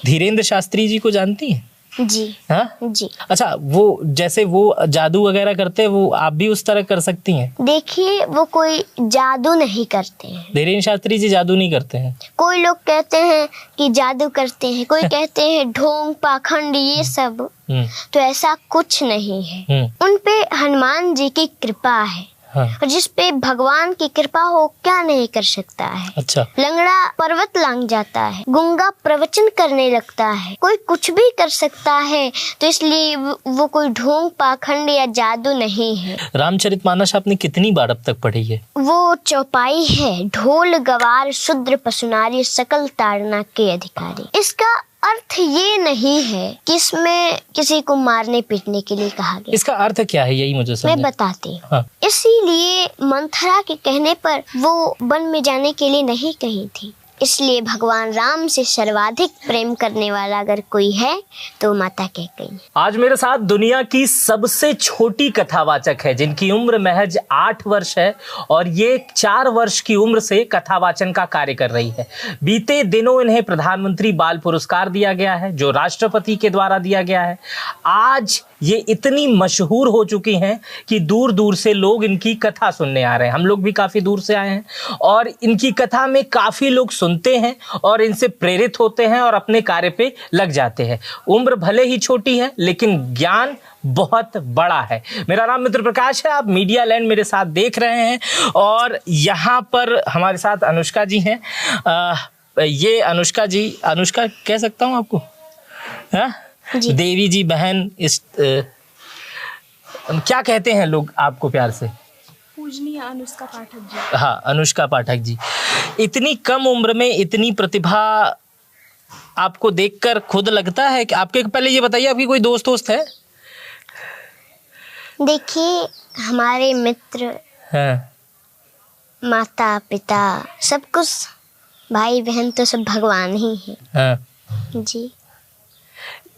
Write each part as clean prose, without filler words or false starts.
धीरेन्द्र शास्त्री जी को जानती हैं? जी हाँ जी। अच्छा, वो जैसे वो जादू वगैरह करते हैं, वो आप भी उस तरह कर सकती हैं? देखिए, वो कोई जादू नहीं करते हैं। धीरेन्द्र शास्त्री जी जादू नहीं करते हैं? कोई लोग कहते हैं कि जादू करते हैं, कोई कहते हैं ढोंग पाखंड ये सब, तो ऐसा कुछ नहीं है। उन पे हनुमान जी की कृपा है। हाँ। और जिस पे भगवान की कृपा हो क्या नहीं कर सकता है। अच्छा। लंगड़ा पर्वत लांग जाता है, गूंगा प्रवचन करने लगता है, कोई कुछ भी कर सकता है, तो इसलिए वो कोई ढोंग पाखंड या जादू नहीं है। रामचरितमानस आपने कितनी बार अब तक पढ़ी है? वो चौपाई है। ढोल गवार शूद्र पशुनारी सकल ताड़ना के अधिकारी। इसका अर्थ ये नहीं है कि इसमें किसी को मारने पीटने के लिए कहा गया। इसका अर्थ क्या है, यही मुझे समझ। मैं बताती हूँ। हाँ। इसीलिए मंथरा के कहने पर वो वन में जाने के लिए नहीं कही थी। इसलिए भगवान राम से सर्वाधिक प्रेम करने वाला अगर कोई है तो माता कैकेयी। आज मेरे साथ दुनिया की सबसे छोटी कथावाचक है, जिनकी उम्र महज 8 वर्ष है और ये 4 वर्ष की उम्र से कथावाचन का कार्य कर रही है। बीते दिनों इन्हें प्रधानमंत्री बाल पुरस्कार दिया गया है, जो राष्ट्रपति के द्वारा दिया गया है। आज ये इतनी मशहूर हो चुकी हैं कि दूर दूर से लोग इनकी कथा सुनने आ रहे हैं। हम लोग भी काफ़ी दूर से आए हैं और इनकी कथा में काफ़ी लोग सुनते हैं और इनसे प्रेरित होते हैं और अपने कार्य पे लग जाते हैं। उम्र भले ही छोटी है लेकिन ज्ञान बहुत बड़ा है। मेरा नाम मित्र प्रकाश है, आप मीडिया लैंड मेरे साथ देख रहे हैं और यहाँ पर हमारे साथ अनुष्का जी हैं। ये अनुष्का जी, अनुष्का कह सकता हूँ आपको? हाँ, देवी जी बहन, इस क्या कहते हैं लोग आपको प्यार से? पूजनीय अनुष्का पाठक जी। हाँ, अनुष्का पाठक जी। इतनी कम उम्र में इतनी प्रतिभा आपको देखकर खुद लगता है कि आपके, पहले ये बताइए आपकी कोई दोस्त है? देखिए, हमारे मित्र, हाँ, माता पिता, सब कुछ, भाई बहन तो सब भगवान ही हैं। हाँ जी।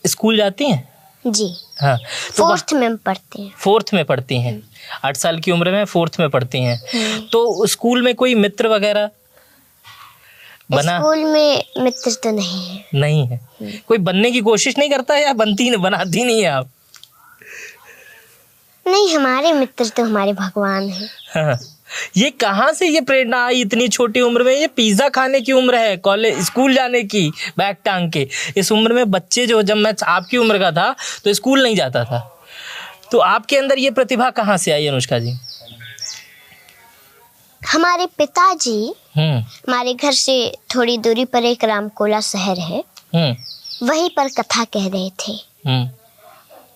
स्कूल जाती हैं? जी हाँ। तो 4th में पढ़ते हैं। 4th में पढ़ती हैं? 8 साल की उम्र में 4th में पढ़ती हैं। तो स्कूल में कोई मित्र वगैरह बना? स्कूल में मित्र तो नहीं है। नहीं है? कोई बनने की कोशिश नहीं करता है या बनाती नहीं है आप? नहीं, हमारे मित्र तो हमारे भगवान हैं। हाँ। ये कहाँ से ये प्रेरणा आई इतनी छोटी उम्र में? ये पिज्जा खाने की उम्र है, कॉलेज स्कूल जाने की, बैग टांग के। इस उम्र में बच्चे जो, जब मैं आपकी उम्र का था तो स्कूल नहीं जाता था, तो आपके अंदर ये प्रतिभा कहाँ से आई अनुष्का जी? हमारे पिताजी, हमारे घर से थोड़ी दूरी पर एक रामकोला शहर है, वहीं पर कथा कह रहे थे।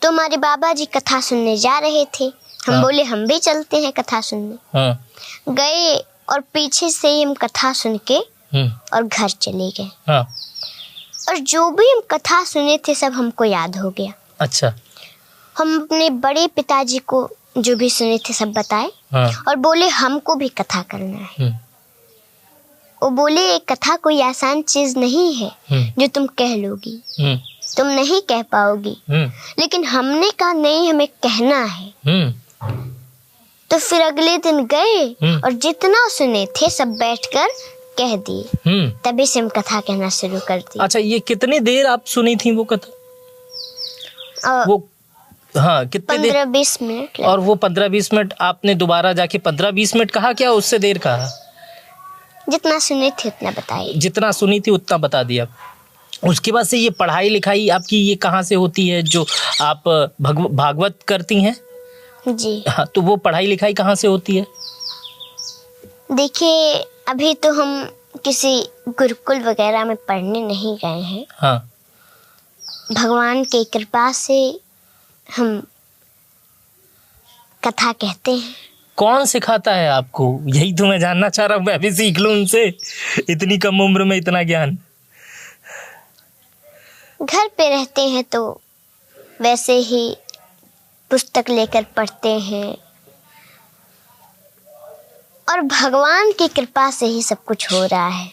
तो हमारे बाबा जी कथा सुनने जा रहे थे। हम बोले हम भी चलते हैं कथा सुनने। गए और पीछे से ही हम कथा सुन के और घर चले गए। और जो भी हम कथा सुने थे सब हमको याद हो गया। अच्छा। हम अपने बड़े पिताजी को जो भी सुने थे सब बताए और बोले हमको भी कथा करना है। वो बोले कथा कोई आसान चीज नहीं है जो तुम कह लोगी, तुम नहीं कह पाओगी, लेकिन हमने कहा नहीं, हमें कहना है। तो फिर अगले दिन गए और जितना सुने थे सब बैठकर कह दिए। तभी से हम कथा कहना शुरू कर दी। अच्छा, ये कितनी देर आप सुनी थी वो कथा? वो हाँ, कितने 15-20 मिनट। और वो 15-20 मिनट आपने दोबारा जाके 15-20 मिनट कहा, क्या उससे देर कहा? जितना सुने थे उतना बताइए। जितना सुनी थी उतना बता दिया। उसके बाद से ये पढ़ाई लिखाई आपकी ये कहाँ से होती है, जो आप भागवत करती हैं? जी हाँ, तो वो पढ़ाई लिखाई कहाँ से होती है? देखिए, अभी तो हम किसी गुरुकुल वगैरह में पढ़ने नहीं गए हैं। हाँ। भगवान की कृपा से हम कथा कहते हैं। कौन सिखाता है आपको? यही तो मैं जानना चाह रहा हूँ, मैं भी सीख लूँ उनसे, इतनी कम उम्र में इतना ज्ञान। घर पे रहते हैं तो वैसे ही पुस्तक लेकर पढ़ते हैं और भगवान की कृपा से ही सब कुछ हो रहा है।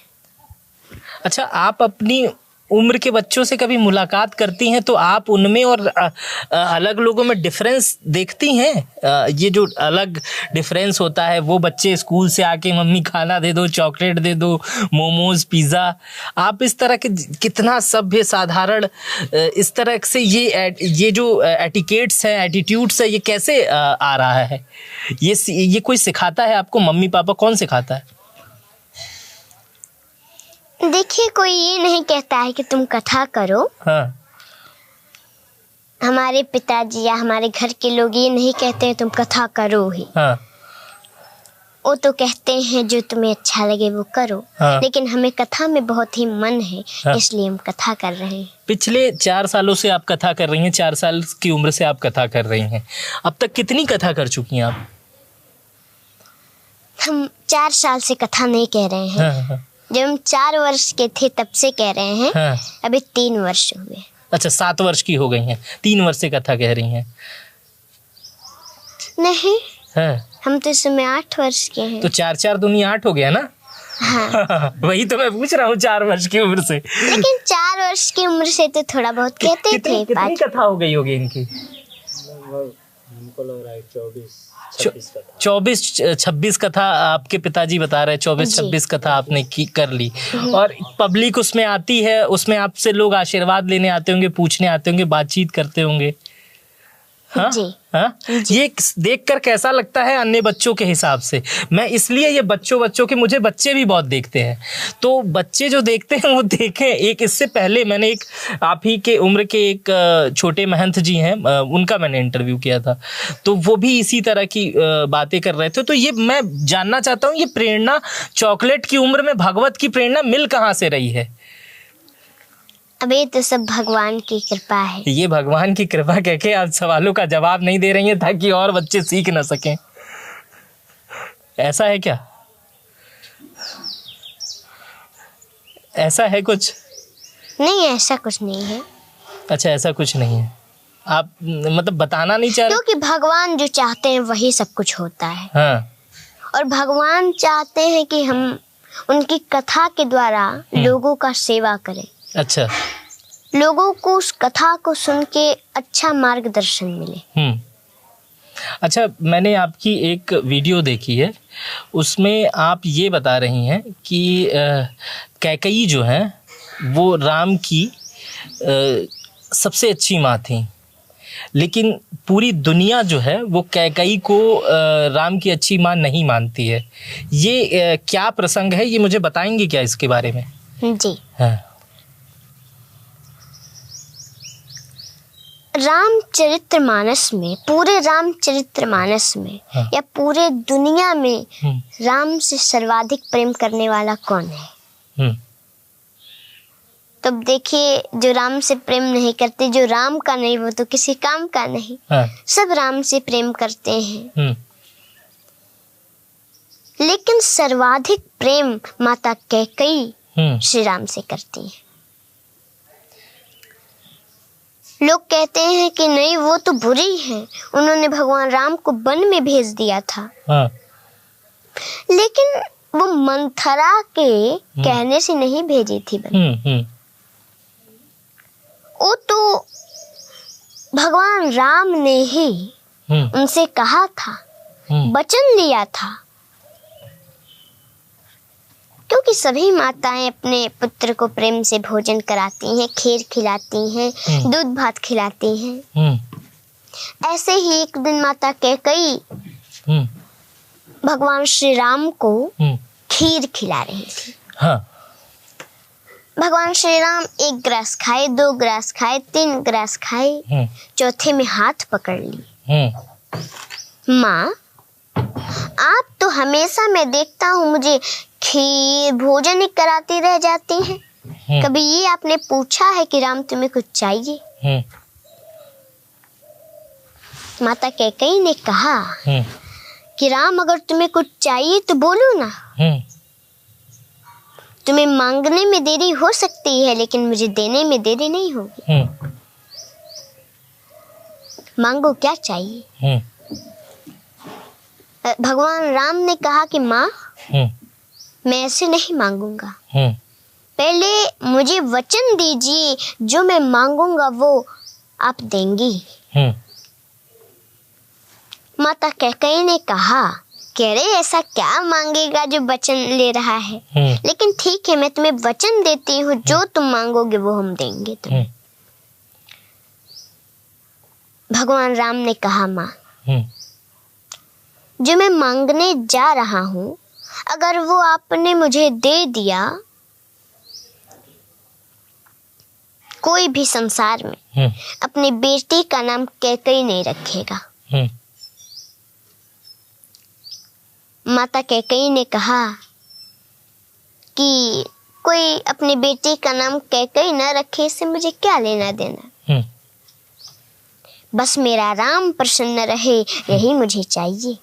अच्छा, आप अपनी उम्र के बच्चों से कभी मुलाकात करती हैं तो आप उनमें और अलग लोगों में डिफरेंस देखती हैं? ये जो अलग डिफरेंस होता है, वो बच्चे स्कूल से आके मम्मी खाना दे दो, चॉकलेट दे दो, मोमोज, पिज़्ज़ा, आप इस तरह के कितना सभ्य साधारण इस तरह से ये जो एटिकेट्स हैं, एटीट्यूड्स है, ये कैसे आ रहा है? ये कोई सिखाता है आपको? मम्मी पापा कौन सिखाता है? देखिए, कोई ये नहीं कहता है कि तुम कथा करो। हाँ। हमारे पिताजी या हमारे घर के लोग ये नहीं कहते हैं तुम कथा करो ही। हाँ। वो तो कहते हैं जो तुम्हें अच्छा लगे वो करो। हाँ। लेकिन हमें कथा में बहुत ही मन है। हाँ। इसलिए हम कथा कर रहे हैं। पिछले 4 सालों से आप कथा कर रही हैं, 4 साल की उम्र से आप कथा कर रही हैं। अब तक कितनी कथा कर चुकी हैं आप? हम 4 साल से कथा नहीं कह रहे हैं। हाँ, हाँ। जब हम 4 वर्ष के थे तब से कह रहे हैं। हाँ। अभी 3 वर्ष हुए। अच्छा, 7 वर्ष की हो गई हैं, 3 वर्ष से कथा कह रही हैं। नहीं, हाँ। हम तो इस समय 8 वर्ष के हैं। तो 4 दूनी 8 हो गया ना? हाँ। वही तो मैं पूछ रहा हूँ, 4 वर्ष की उम्र से। लेकिन 4 वर्ष की उम्र से तो थोड़ा बहुत कहते थे। कितनी कथा हो गई होगी इनकी? हमको लग रहा है 24-26 कथा आपके पिताजी बता रहे हैं। 24-26 कथा आपने कर ली, और पब्लिक उसमें आती है, उसमें आपसे लोग आशीर्वाद लेने आते होंगे, पूछने आते होंगे, बातचीत करते होंगे। हाँ? जी। हाँ? ये देखकर कैसा लगता है अन्य बच्चों के हिसाब से? मैं इसलिए ये बच्चों के, मुझे बच्चे भी बहुत देखते हैं, तो बच्चे जो देखते हैं वो देखें। एक इससे पहले मैंने एक आप ही के उम्र के एक छोटे महंत जी हैं, उनका मैंने इंटरव्यू किया था, तो वो भी इसी तरह की बातें कर रहे थे। तो ये मैं जानना चाहता हूँ, ये प्रेरणा चॉकलेट की उम्र में भगवत की प्रेरणा मिल कहाँ से रही है? अब ये तो सब भगवान की कृपा है। ये भगवान की कृपा कह के आप सवालों का जवाब नहीं दे रही हैं ताकि और बच्चे सीख ना सकें, ऐसा है क्या? ऐसा है कुछ? नहीं, ऐसा कुछ नहीं है। अच्छा, ऐसा कुछ नहीं है। आप मतलब बताना नहीं चाह रहे? क्योंकि भगवान जो चाहते हैं वही सब कुछ होता है। हाँ। और भगवान चाहते हैं कि हम उनकी कथा के द्वारा लोगों का सेवा करें। अच्छा। लोगों को उस कथा को सुन के अच्छा मार्गदर्शन मिले। अच्छा, मैंने आपकी एक वीडियो देखी है, उसमें आप ये बता रही हैं कि कैकेयी जो है वो राम की सबसे अच्छी माँ थी, लेकिन पूरी दुनिया जो है वो कैकेयी को राम की अच्छी माँ नहीं मानती है। ये क्या प्रसंग है, ये मुझे बताएंगे क्या इसके बारे में? जी। हाँ। रामचरितमानस में, पूरे रामचरितमानस में, हाँ। या पूरे दुनिया में राम से सर्वाधिक प्रेम करने वाला कौन है? तब देखिए, जो राम से प्रेम नहीं करते, जो राम का नहीं वो तो किसी काम का नहीं। हाँ। सब राम से प्रेम करते हैं। लेकिन सर्वाधिक प्रेम माता कैकेयी श्री राम से करती है। लोग कहते हैं कि नहीं, वो तो बुरी है, उन्होंने भगवान राम को वन में भेज दिया था। हाँ। लेकिन वो मंथरा के कहने से नहीं भेजी थी वन। वो तो भगवान राम ने ही उनसे कहा था, वचन लिया था। क्योंकि सभी माताएं अपने पुत्र को प्रेम से भोजन कराती हैं, खीर खिलाती हैं, दूध भात खिलाती हैं। ऐसे ही एक दिन माता कैकेयी भगवान श्री राम को खीर खिला रही थी। हाँ। भगवान श्री राम 1 ग्रास खाए, 2 ग्रास खाए, 3 ग्रास खाए, चौथे में हाथ पकड़ ली। माँ, आप तो हमेशा मैं देखता हूँ मुझे खीर भोजन ही कराती रह जाती हैं। कभी ये आपने पूछा है कि राम तुम्हें कुछ चाहिए? माता कैकेयी ने कहा कि राम, अगर तुम्हें कुछ चाहिए तो बोलो ना। तुम्हें मांगने में देरी हो सकती है, लेकिन मुझे देने में देरी नहीं होगी। मांगो, क्या चाहिए? भगवान राम ने कहा कि माँ, मैं ऐसे नहीं मांगूंगा, पहले मुझे वचन दीजिए, जो मैं मांगूंगा वो आप देंगी। माता कैकेयी ने कहा, कह रहे ऐसा क्या मांगेगा जो वचन ले रहा है, लेकिन ठीक है, मैं तुम्हें वचन देती हूँ, जो तुम मांगोगे वो हम देंगे तुम्हें। भगवान राम ने कहा, माँ, जो मैं मांगने जा रहा हूँ, अगर वो आपने मुझे दे दिया, कोई भी संसार में अपनी बेटी का नाम कैकेयी नहीं रखेगा। माता कैकेयी ने कहा कि कोई अपनी बेटी का नाम कैकेयी न रखे, इससे मुझे क्या लेना देना, बस मेरा राम प्रसन्न रहे, यही मुझे चाहिए।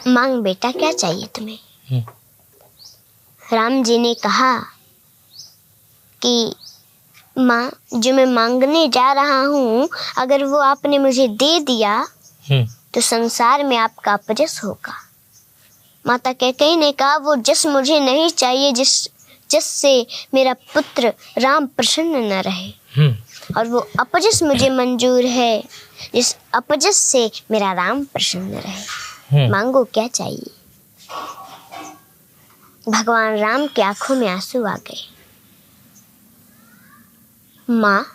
मांग बेटा, क्या चाहिए तुम्हें? राम जी ने कहा कि माँ, जो मैं मांगने जा रहा हूँ, अगर वो आपने मुझे दे दिया तो संसार में आपका अपजस होगा। माता कैकेयी ने कहा, वो जस मुझे नहीं चाहिए जिससे मेरा पुत्र राम प्रसन्न न रहे, और वो अपजस मुझे मंजूर है, जिस अपजस से मेरा राम प्रसन्न रहे। मांगो, क्या चाहिए? भगवान राम की आंखों में आंसू आ गए। माँ,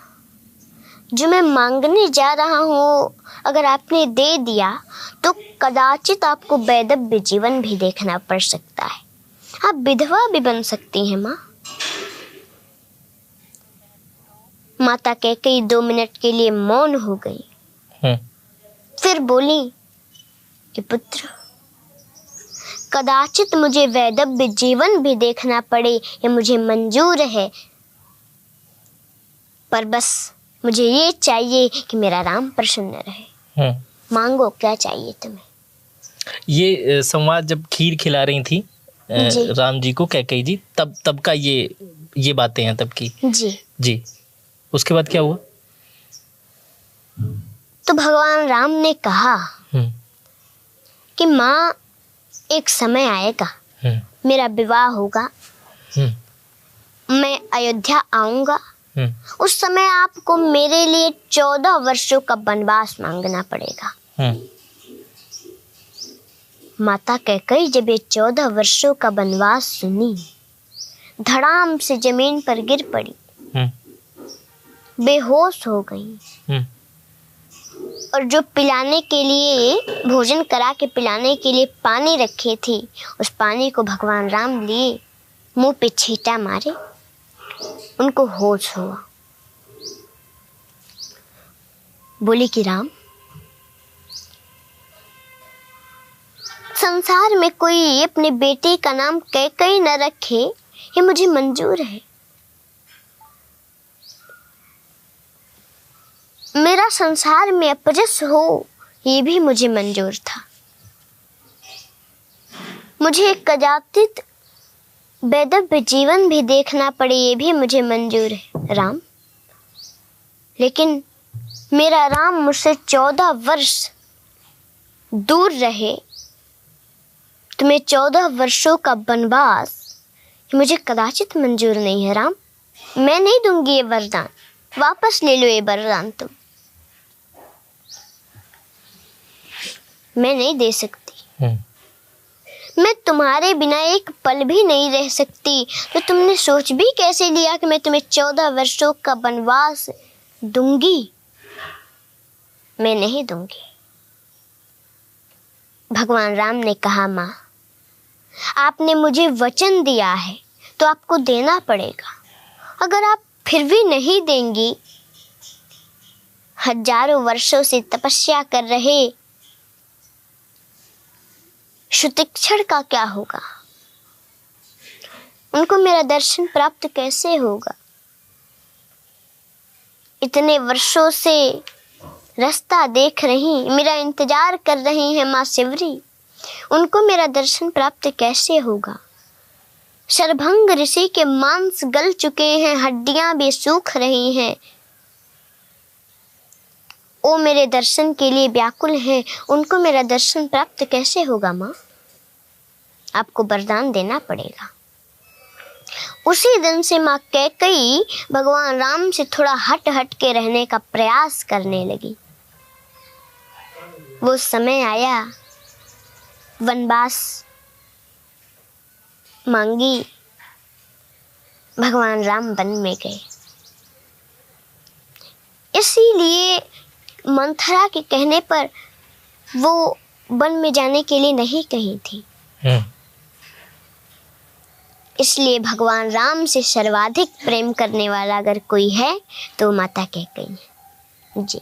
जो मैं मांगने जा रहा हूँ, अगर आपने दे दिया तो कदाचित आपको वैधव्य जीवन भी देखना पड़ सकता है, आप विधवा भी बन सकती हैं। माँ, माता कैकेयी 2 मिनट के लिए मौन हो गई, फिर बोली कि पुत्र, कदाचित मुझे वैधव्य जीवन भी देखना पड़े, ये मुझे मंजूर है, पर बस मुझे ये चाहिए कि मेरा राम प्रसन्न रहे। मांगो, क्या चाहिए तुम्हें? ये संवाद जब खीर खिला रही थी राम जी को कैकेयी जी, तब का ये बातें हैं तब की। जी। उसके बाद क्या हुआ? तो भगवान राम ने कहा कि माँ, एक समय आएगा, मेरा विवाह होगा, मैं अयोध्या आऊंगा, उस समय आपको मेरे लिए 14 वर्षों का वनवास मांगना पड़ेगा। माता कैकेयी जब ये 14 वर्षों का वनवास सुनी, धड़ाम से जमीन पर गिर पड़ी, बेहोश हो गई, और जो पिलाने के लिए, भोजन करा के पिलाने के लिए पानी रखे थी, उस पानी को भगवान राम लिए, मुंह पे छींटा मारे, उनको होश हुआ। बोली कि राम, संसार में कोई अपने बेटे का नाम कैकेयी न रखे, ये मुझे मंजूर है। मेरा संसार में अपजस हो, ये भी मुझे मंजूर था। मुझे कदाचित वैधव्य जीवन भी देखना पड़े, ये भी मुझे मंजूर है राम, लेकिन मेरा राम मुझसे 14 वर्ष दूर रहे, तुम्हें 14 वर्षों का वनवास मुझे कदाचित मंजूर नहीं है। राम, मैं नहीं दूंगी ये वरदान, वापस ले लो ये वरदान तुम, मैं नहीं दे सकती। मैं तुम्हारे बिना एक पल भी नहीं रह सकती, तो तुमने सोच भी कैसे लिया कि मैं तुम्हें 14 वर्षों का वनवास दूंगी? मैं नहीं दूंगी। भगवान राम ने कहा, माँ, आपने मुझे वचन दिया है तो आपको देना पड़ेगा। अगर आप फिर भी नहीं देंगी, हजारों वर्षों से तपस्या कर रहे शुतिक्षण का क्या होगा? उनको मेरा दर्शन प्राप्त कैसे होगा? इतने वर्षों से रास्ता देख रही, मेरा इंतजार कर रही हैं माँ शिवरी, उनको मेरा दर्शन प्राप्त कैसे होगा? शरभंग ऋषि के मांस गल चुके हैं, हड्डियां भी सूख रही हैं, वो मेरे दर्शन के लिए व्याकुल हैं, उनको मेरा दर्शन प्राप्त कैसे होगा माँ? आपको वरदान देना पड़ेगा। उसी दिन से माँ कैकेयी भगवान राम से थोड़ा हट हट के रहने का प्रयास करने लगी। वो समय आया, वनवास मांगी, भगवान राम वन में गए। इसीलिए मंथरा के कहने पर वो वन में जाने के लिए नहीं कही थी। इसलिए भगवान राम से सर्वाधिक प्रेम करने वाला अगर कोई है तो माता कैकेयी है। जी,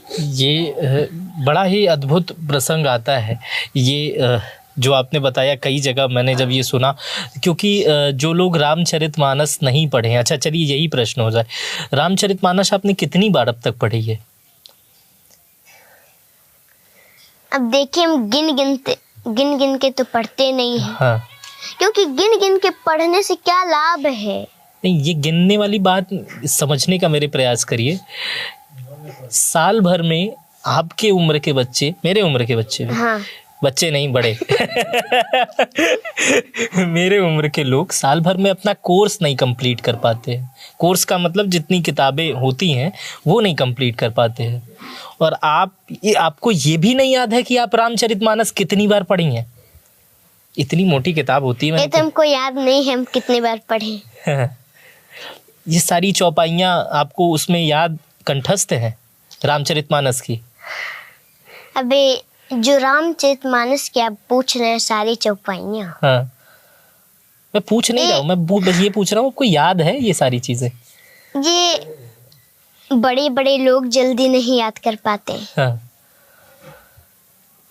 ये बड़ा ही अद्भुत प्रसंग आता है। ये जो आपने बताया, कई जगह मैंने जब ये सुना, क्योंकि जो लोग रामचरितमानस नहीं पढ़े हैं, अच्छा चलिए यही प्रश्न हो जाए, रामचरितमानस आपने कितनी बार अब तक पढ़ी है? अब देखिए, हम गिन गिन के तो पढ़ते नहीं हैं। हाँ, क्योंकि गिन गिन के पढ़ने से क्या लाभ है? नहीं, ये गिनने वाली बात समझने का मेरे प्रयास करिए। साल भर में आपके उम्र के बच्चे, मेरे उम्र के बच्चे, हाँ, बच्चे नहीं बड़े मेरे उम्र के लोग साल भर में अपना कोर्स नहीं कंप्लीट कर पाते हैं। कोर्स का मतलब जितनी किताबें होती हैं वो नहीं कंप्लीट कर पाते हैं। और आपको ये भी नहीं याद है कि आप रामचरितमानस कितनी बार पढ़ी हैं? इतनी मोटी किताब होती है। ये तो हमको याद नहीं है हम कितनी बार पढ़े। ये सारी चौपाइयाँ आपको उसमें याद कंठस्थ हैं रामचरितमानस की? अबे जो रामचरितमानस की आप पूछ रहे हैं सारी चौपाइयाँ, हाँ, मैं पूछ नहीं रहा हूँ, मैं बस ये पूछ रहा हूँ आपको याद है ये सारी चीजें? ये बड़े बड़े लोग जल्दी नहीं याद कर पाते। हाँ।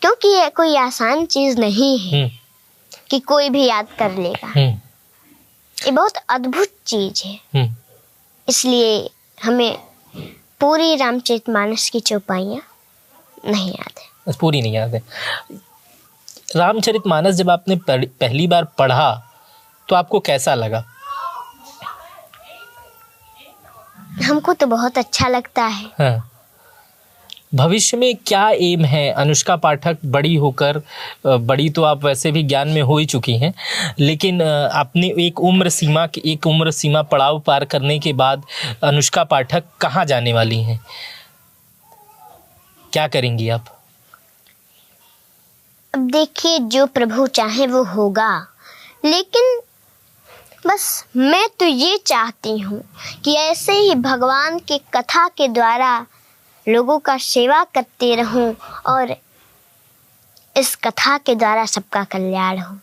क्योंकि ये कोई आसान चीज नहीं है कि कोई भी याद कर लेगा। ये बहुत अद्भुत चीज है। इसलिए हमें पूरी रामचरितमानस की चौपाइयाँ नहीं याद है। बस पूरी नहीं याद है। रामचरितमानस जब आपने पहली बार पढ़ा तो आपको कैसा लगा? हमको तो बहुत अच्छा लगता है। हाँ। भविष्य में क्या एम है? अनुष्का पाठक बड़ी होकर, बड़ी तो आप वैसे भी ज्ञान में हो ही चुकी हैं, लेकिन अपनी एक उम्र सीमा पड़ाव पार करने के बाद अनुष्का पाठक कहाँ जाने वाली हैं? क्या करेंगी आप? अब देखिए, जो प्रभु चाहे वो होगा, लेकिन बस मैं तो ये चाहती हूँ कि ऐसे ही भगवान की कथा के द्वारा लोगों का सेवा करते रहूं और इस कथा के द्वारा सबका कल्याण हो।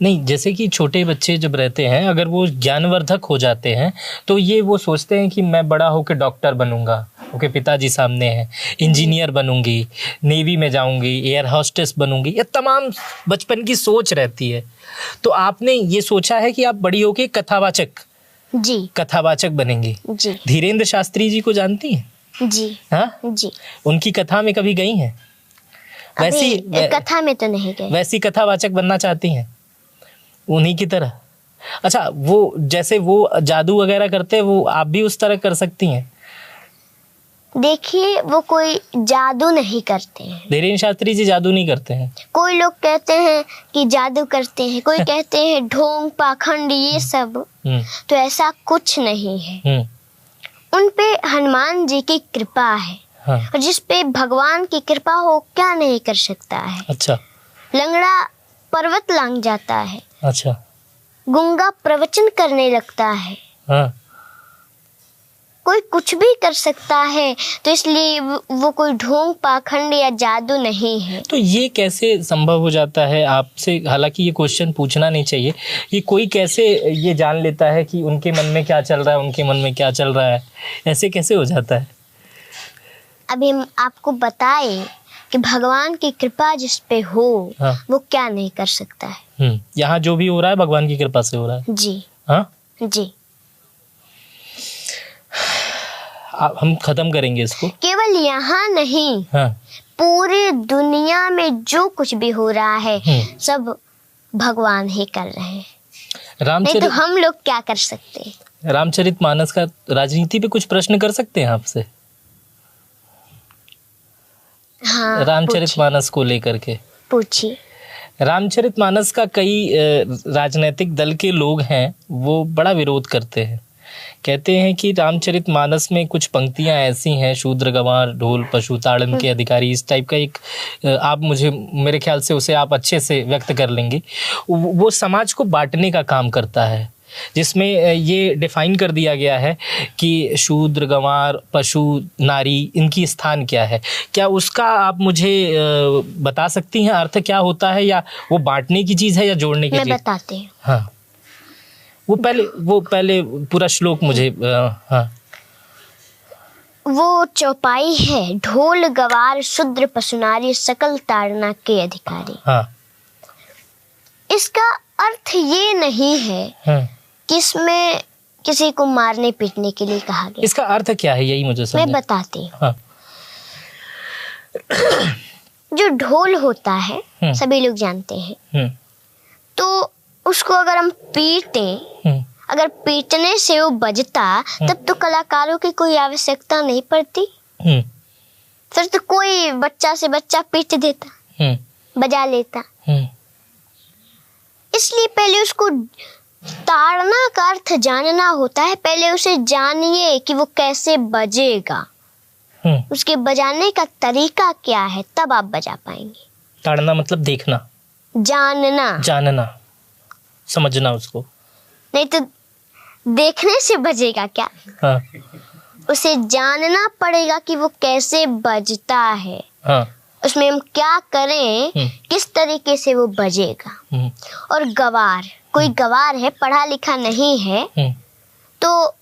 नहीं, जैसे कि छोटे बच्चे जब रहते हैं, अगर वो ज्ञानवर्धक हो जाते हैं तो ये वो सोचते हैं कि मैं बड़ा होकर डॉक्टर बनूंगा, ओके, पिताजी सामने हैं, इंजीनियर बनूंगी, नेवी में जाऊंगी, एयर होस्टेस बनूंगी, ये तमाम बचपन की सोच रहती है। तो आपने ये सोचा है कि आप बड़ी होकर कथावाचक बनेंगी। जी। धीरेन्द्र शास्त्री जी को जानती हैं? जी। हाँ जी। उनकी कथा में कभी गई हैं? वैसी कथा में तो नहीं गई। वैसी कथावाचक बनना चाहती हैं उन्हीं की तरह? अच्छा, वो जैसे वो जादू वगैरह करते हैं, वो आप भी उस तरह कर सकती हैं? देखिए, वो कोई जादू नहीं करते हैं। धीरेन्द्र शास्त्री जी जादू नहीं करते हैं। कोई लोग कहते हैं कि जादू करते हैं, कोई कहते हैं ढोंग पाखंड ये सब, तो ऐसा कुछ नहीं है। उन पे हनुमान जी की कृपा है। हाँ। और जिस पे भगवान की कृपा हो क्या नहीं कर सकता है। अच्छा। लंगड़ा पर्वत लांग जाता है। अच्छा। गूंगा प्रवचन करने लगता है। हाँ। कोई कुछ भी कर सकता है, तो इसलिए वो कोई ढोंग पाखंड या जादू नहीं है। तो ये कैसे संभव हो जाता है आपसे? हालांकि ये क्वेश्चन पूछना नहीं चाहिए कि कोई कैसे ये जान लेता है कि उनके मन में क्या चल रहा है, उनके मन में क्या चल रहा है, ऐसे कैसे हो जाता है? अभी हम आपको बताए कि भगवान की कृपा जिस पे हो, हाँ। वो क्या नहीं कर सकता है। यहाँ जो भी हो रहा है भगवान की कृपा से हो रहा है। जी। हाँ जी। हम खत्म करेंगे इसको। केवल यहाँ नहीं, हाँ। पूरी दुनिया में जो कुछ भी हो रहा है सब भगवान ही कर रहे हैं। नहीं तो हम लोग क्या कर सकते हैं? रामचरितमानस का राजनीति पे कुछ प्रश्न कर सकते हैं आपसे? हाँ, रामचरितमानस को लेकर के पूछिए। रामचरितमानस का कई राजनीतिक दल के लोग हैं वो बड़ा विरोध करते हैं, कहते हैं कि रामचरितमानस में कुछ पंक्तियां ऐसी हैं, शूद्र गंवार ढोल पशु ताड़न के अधिकारी, इस टाइप का एक आप मुझे मेरे ख्याल से उसे आप अच्छे से व्यक्त कर लेंगे, वो समाज को बांटने का काम करता है, जिसमें ये डिफाइन कर दिया गया है कि शूद्र गंवार पशु नारी इनकी स्थान क्या है। क्या उसका आप मुझे बता सकती हैं अर्थ क्या होता है, या वो बांटने की चीज़ है या जोड़ने की चीज़? मैं बताती हूँ। हाँ, वो पहले पूरा श्लोक मुझे हाँ। वो चौपाई है, ढोल गवार शूद्र पशुनारी सकल ताड़ना के अधिकारी। हाँ। इसका अर्थ ये नहीं है कि इसमें किसी को मारने पीटने के लिए कहा गया। इसका अर्थ क्या है यही मुझे समझ। मैं बताती हूँ। हाँ। जो ढोल होता है सभी लोग जानते हैं, तो उसको अगर हम पीटें, अगर पीटने से वो बजता तब तो कलाकारों की कोई आवश्यकता नहीं पड़ती, फिर तो कोई बच्चा से बच्चा पीट देता, बजा लेता। इसलिए पहले उसको ताड़ना का अर्थ जानना होता है, पहले उसे जानिए कि वो कैसे बजेगा, उसके बजाने का तरीका क्या है, तब आप बजा पाएंगे। ताड़ना मतलब देखना, जानना, समझना उसको, नहीं तो देखने से बजेगा क्या? हाँ। उसे जानना पड़ेगा कि वो कैसे बजता है, हाँ। उसमें हम क्या करें, किस तरीके से वो बजेगा। और गवार, कोई गवार है, पढ़ा लिखा नहीं है, तो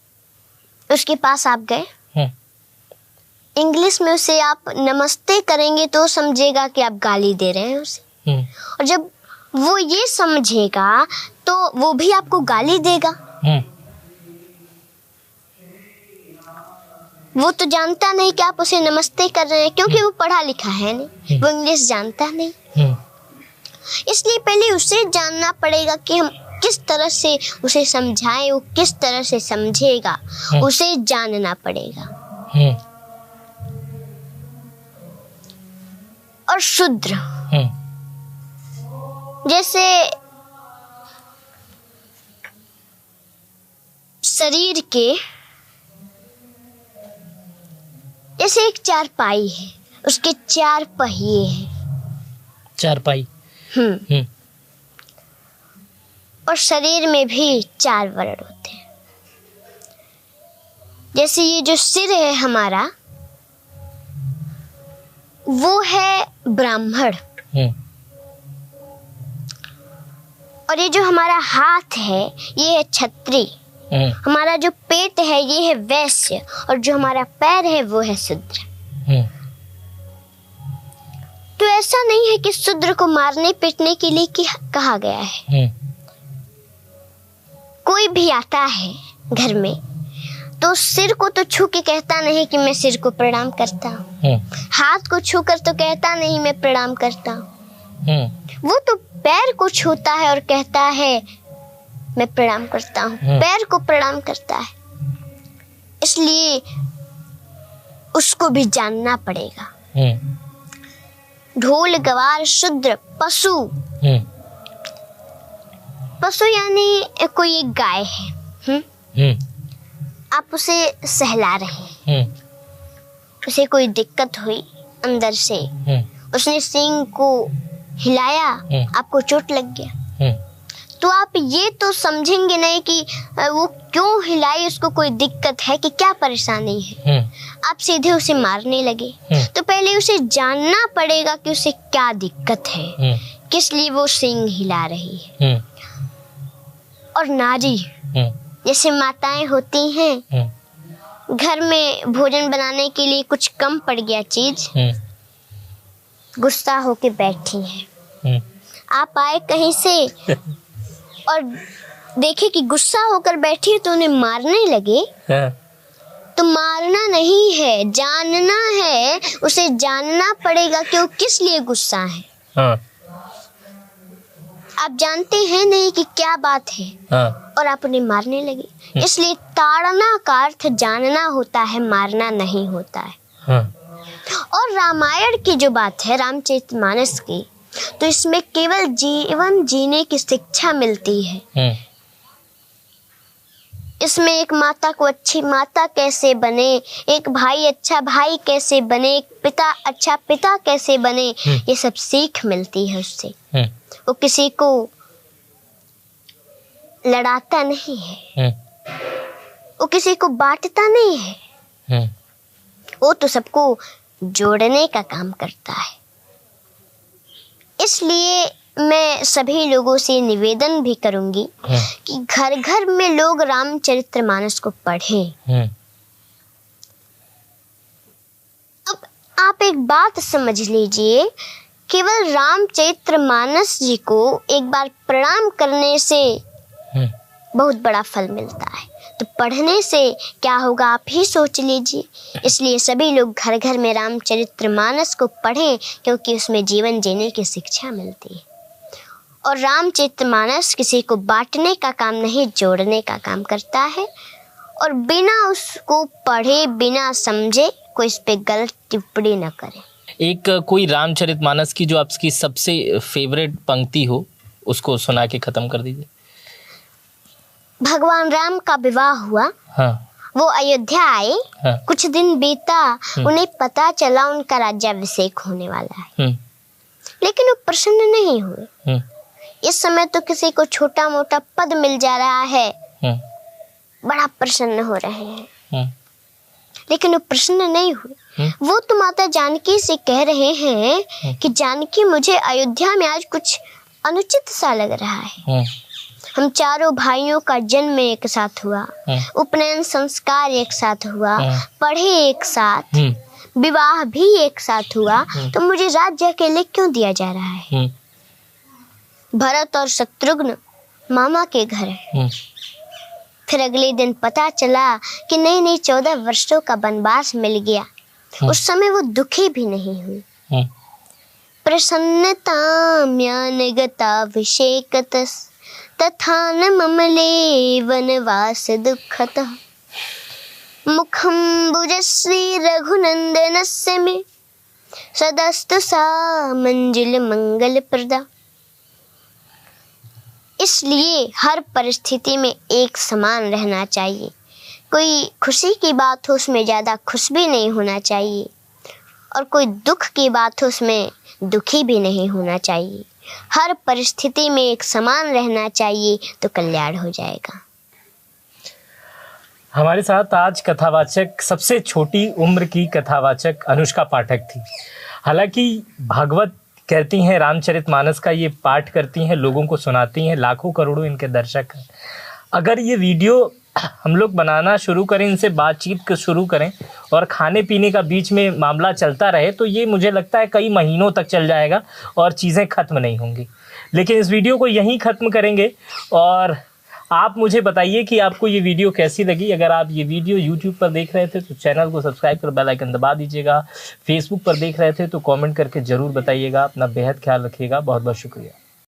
उसके पास आप गए, इंग्लिश में उसे आप नमस्ते करेंगे तो समझेगा कि आप गाली दे रहे हैं उसे, और जब वो ये समझेगा तो वो भी आपको गाली देगा। वो तो जानता नहीं कि आप उसे नमस्ते कर रहे हैं, क्योंकि वो पढ़ा लिखा है नहीं, वो इंग्लिश जानता नहीं। इसलिए पहले उसे जानना पड़ेगा कि हम किस तरह से उसे समझाएं, वो किस तरह से समझेगा, उसे जानना पड़ेगा। और शूद्र, जैसे शरीर के, जैसे एक चारपाई है, उसके 4 पहिए हैं। चारपाई। और शरीर में भी 4 वर्ण होते हैं। जैसे ये जो सिर है हमारा, वो है ब्राह्मण, और ये जो हमारा हाथ है ये है क्षत्रिय, हमारा जो पेट है ये है वैश्य, और जो हमारा पैर है वो है शूद्र। तो ऐसा नहीं है कि शूद्र को मारने पीटने के लिए कहा गया है। कोई भी आता है घर में तो सिर को तो छू के कहता नहीं कि मैं सिर को प्रणाम करता हूँ, हाथ को छू कर तो कहता नहीं मैं प्रणाम करता हूँ, वो तो पैर को छूता है और कहता है मैं प्रणाम करता हूँ, पैर को प्रणाम करता है। इसलिए उसको भी जानना पड़ेगा। ढोल गवार शूद्र पशु, पशु यानी कोई एक गाय है, आप उसे सहला रहे हैं, उसे कोई दिक्कत हुई अंदर से, उसने सींग को हिलाया, आपको चोट लग गया, तो आप ये तो समझेंगे नहीं कि वो क्यों हिलाई, उसको कोई दिक्कत है कि क्या परेशानी है, आप सीधे उसे मारने लगे। तो पहले उसे जानना पड़ेगा कि उसे क्या दिक्कत है, किस लिए वो सींग हिला रही है। और नारी, जैसे माताएं होती हैं, घर में भोजन बनाने के लिए कुछ कम पड़ गया चीज, गुस्सा होके बैठी हैं, आप आए कहीं से और देखे कि गुस्सा होकर बैठी है तो उन्हें मारने लगे, तो मारना नहीं है, जानना है, उसे जानना पड़ेगा कि वो किस लिए गुस्सा है। आप जानते हैं नहीं कि क्या बात है, और आप उन्हें मारने लगे। इसलिए ताड़ना का अर्थ जानना होता है, मारना नहीं होता है। और रामायण की जो बात है, रामचरितमानस की, तो इसमें केवल जीवन जीने की शिक्षा मिलती है। इसमें एक माता को अच्छी माता कैसे बने, एक भाई अच्छा भाई कैसे बने, एक पिता अच्छा पिता कैसे बने, ये सब सीख मिलती है उससे। वो किसी को लड़ाता नहीं है, वो किसी को बांटता नहीं है, वो तो सबको जोड़ने का काम करता है। इसलिए मैं सभी लोगों से निवेदन भी करूंगी कि घर घर में लोग रामचरितमानस को पढ़ें। अब आप एक बात समझ लीजिए, केवल रामचरितमानस जी को एक बार प्रणाम करने से बहुत बड़ा फल मिलता है, तो पढ़ने से क्या होगा आप ही सोच लीजिए। इसलिए सभी लोग घर घर में रामचरितमानस को पढ़ें, क्योंकि उसमें जीवन जीने की शिक्षा मिलती है। और रामचरितमानस किसी को बांटने का काम नहीं, जोड़ने का काम करता है। और बिना उसको पढ़े, बिना समझे कोई इस पे गलत टिप्पणी न करे। एक कोई रामचरितमानस की जो आपकी सबसे फेवरेट पंक्ति हो, उसको सुना के खत्म कर दीजिए। भगवान राम का विवाह हुआ, वो अयोध्या आए, कुछ दिन बीता, उन्हें पता चला उनका राज्याभिषेक होने वाला है, लेकिन वो प्रसन्न नहीं हुए। इस समय तो किसी को छोटा मोटा पद मिल जा रहा है, बड़ा प्रसन्न हो रहे हैं, लेकिन वो प्रसन्न नहीं हुए। वो तो माता जानकी से कह रहे हैं कि जानकी मुझे अयोध्या में आज कुछ अनुचित सा लग रहा है। हम चारों भाइयों का जन्म एक साथ हुआ, उपनयन संस्कार एक साथ हुआ, पढ़े एक साथ, विवाह भी एक साथ हुआ, तो मुझे राज्य अकेले क्यों दिया जा रहा है? भरत और शत्रुघ्न मामा के घर है। फिर अगले दिन पता चला कि नहीं 14 वर्षों का वनवास मिल गया। उस समय वो दुखी भी नहीं हुई। प्रसन्नता ज्ञानगताभिषेकतस् तथा न ममले वनवास दुःखतः मुखं भुजश्री रघुनंदनस्य मे सदस्तु सा मंजुल मंगल प्रदा। इसलिए हर परिस्थिति में एक समान रहना चाहिए। कोई खुशी की बात हो उसमें ज़्यादा खुश भी नहीं होना चाहिए, और कोई दुख की बात हो उसमें दुखी भी नहीं होना चाहिए। हर परिस्थिति में एक समान रहना चाहिए, तो कल्याण हो जाएगा। हमारे साथ आज कथावाचक, सबसे छोटी उम्र की कथावाचक अनुष्का पाठक थी। हालांकि भागवत कहती हैं, रामचरितमानस का ये पाठ करती हैं, लोगों को सुनाती हैं, लाखों करोड़ों इनके दर्शक हैं। अगर ये वीडियो हम लोग बनाना शुरू करें, इनसे बातचीत शुरू करें और खाने पीने का बीच में मामला चलता रहे, तो ये मुझे लगता है कई महीनों तक चल जाएगा और चीज़ें ख़त्म नहीं होंगी। लेकिन इस वीडियो को यहीं ख़त्म करेंगे। और आप मुझे बताइए कि आपको ये वीडियो कैसी लगी। अगर आप ये वीडियो यूट्यूब पर देख रहे थे तो चैनल को सब्सक्राइब कर बेल आइकन दबा दीजिएगा। फेसबुक पर देख रहे थे तो कमेंट करके ज़रूर बताइएगा। अपना बेहद ख्याल रखिएगा। बहुत बहुत शुक्रिया।